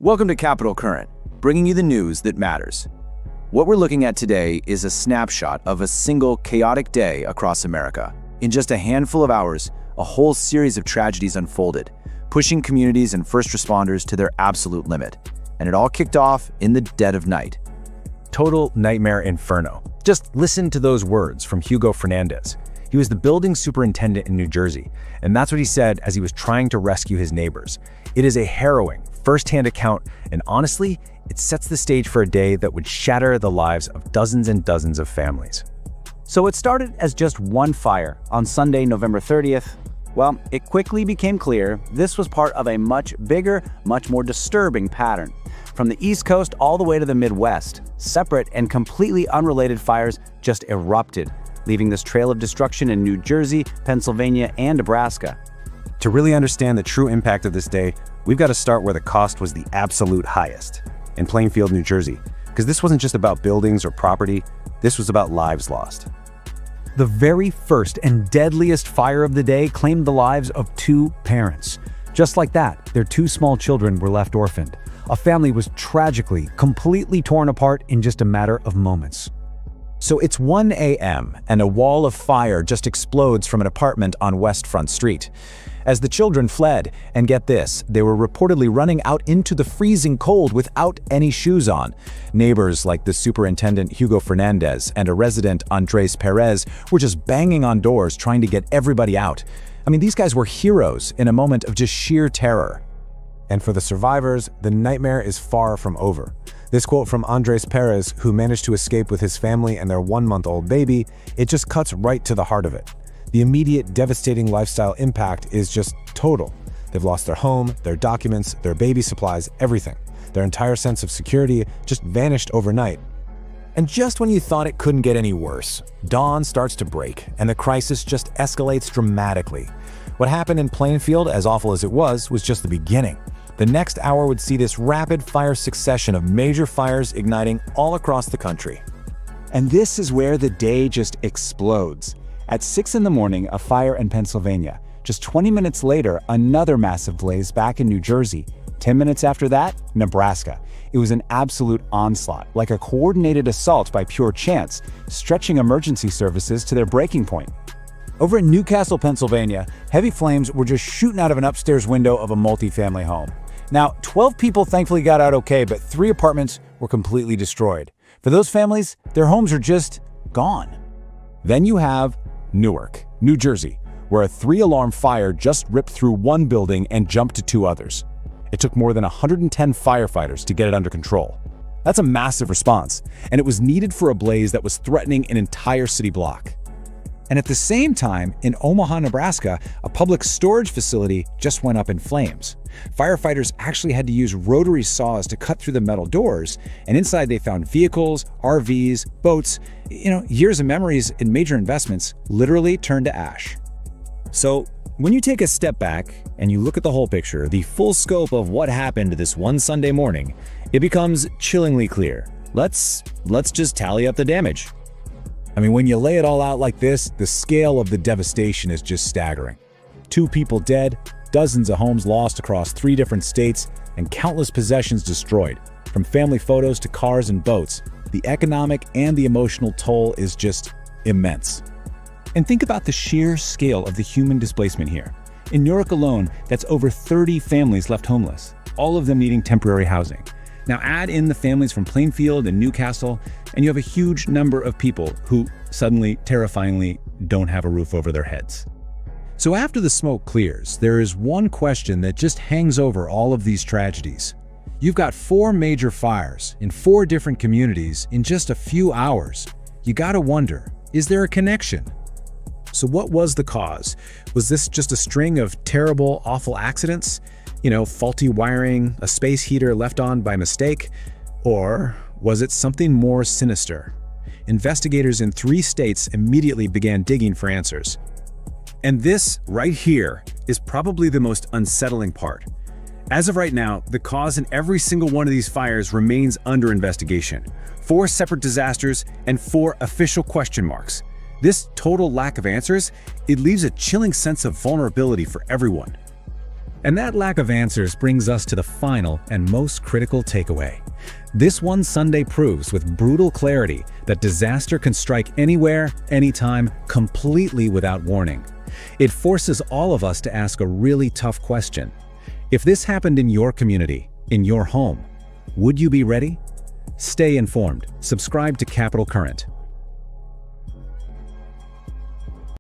Welcome to Capital Current, bringing you the news that matters. What we're looking at today is a snapshot of a single chaotic day across America. In just a handful of hours, a whole series of tragedies unfolded, pushing communities and first responders to their absolute limit. And it all kicked off in the dead of night. Total nightmare inferno. Just listen to those words from Hugo Fernandez. He was the building superintendent in New Jersey, and that's what he said as he was trying to rescue his neighbors. It is a harrowing, first-hand account, and honestly, it sets the stage for a day that would shatter the lives of dozens and dozens of families. So it started as just one fire on Sunday, November 30th. Well, it quickly became clear this was part of a much bigger, much more disturbing pattern. From the East Coast all the way to the Midwest, separate and completely unrelated fires just erupted, leaving this trail of destruction in New Jersey, Pennsylvania, and Nebraska. To really understand the true impact of this day, we've got to start where the cost was the absolute highest, in Plainfield, New Jersey. Because this wasn't just about buildings or property, this was about lives lost. The very first and deadliest fire of the day claimed the lives of two parents. Just like that, their two small children were left orphaned. A family was tragically, completely torn apart in just a matter of moments. So it's 1 a.m. and a wall of fire just explodes from an apartment on West Front Street. As the children fled, and get this, they were reportedly running out into the freezing cold without any shoes on. Neighbors like the superintendent Hugo Fernandez and a resident Andres Perez were just banging on doors trying to get everybody out. I mean, these guys were heroes in a moment of just sheer terror. And for the survivors, the nightmare is far from over. This quote from Andres Perez, who managed to escape with his family and their one-month-old baby, it just cuts right to the heart of it. The immediate, devastating lifestyle impact is just total. They've lost their home, their documents, their baby supplies, everything. Their entire sense of security just vanished overnight. And just when you thought it couldn't get any worse, dawn starts to break, and the crisis just escalates dramatically. What happened in Plainfield, as awful as it was just the beginning. The next hour would see this rapid-fire succession of major fires igniting all across the country. And this is where the day just explodes. At 6 in the morning, a fire in Pennsylvania. Just 20 minutes later, another massive blaze back in New Jersey. 10 minutes after that, Nebraska. It was an absolute onslaught, like a coordinated assault by pure chance, stretching emergency services to their breaking point. Over in Newcastle, Pennsylvania, heavy flames were just shooting out of an upstairs window of a multifamily home. Now, 12 people thankfully got out okay, but 3 apartments were completely destroyed. For those families, their homes are just gone. Then you have Newark, New Jersey, where a 3-alarm fire just ripped through one building and jumped to 2 others. It took more than 110 firefighters to get it under control. That's a massive response, and it was needed for a blaze that was threatening an entire city block. And at the same time, in Omaha, Nebraska, a public storage facility just went up in flames. Firefighters actually had to use rotary saws to cut through the metal doors, and inside they found vehicles, RVs, boats. Years of memories and major investments literally turned to ash. So, when you take a step back and you look at the whole picture, the full scope of what happened this one Sunday morning, it becomes chillingly clear. Let's just tally up the damage. I mean, when you lay it all out like this, the scale of the devastation is just staggering. 2 people dead, dozens of homes lost across 3 different states, and countless possessions destroyed. From family photos to cars and boats, the economic and the emotional toll is just immense. And think about the sheer scale of the human displacement here. In Newark alone, that's over 30 families left homeless, all of them needing temporary housing. Now add in the families from Plainfield and Newcastle, and you have a huge number of people who suddenly, terrifyingly, don't have a roof over their heads. So after the smoke clears, there is one question that just hangs over all of these tragedies. You've got 4 major fires in 4 different communities in just a few hours. You gotta wonder, is there a connection? So what was the cause? Was this just a string of terrible, awful accidents? Faulty wiring, a space heater left on by mistake? Or was it something more sinister? Investigators in 3 states immediately began digging for answers. And this, right here, is probably the most unsettling part. As of right now, the cause in every single one of these fires remains under investigation. 4 separate disasters and 4 official question marks. This total lack of answers, it leaves a chilling sense of vulnerability for everyone. And that lack of answers brings us to the final and most critical takeaway. This one Sunday proves with brutal clarity that disaster can strike anywhere, anytime, completely without warning. It forces all of us to ask a really tough question. If this happened in your community, in your home, would you be ready? Stay informed. Subscribe to Capital Current.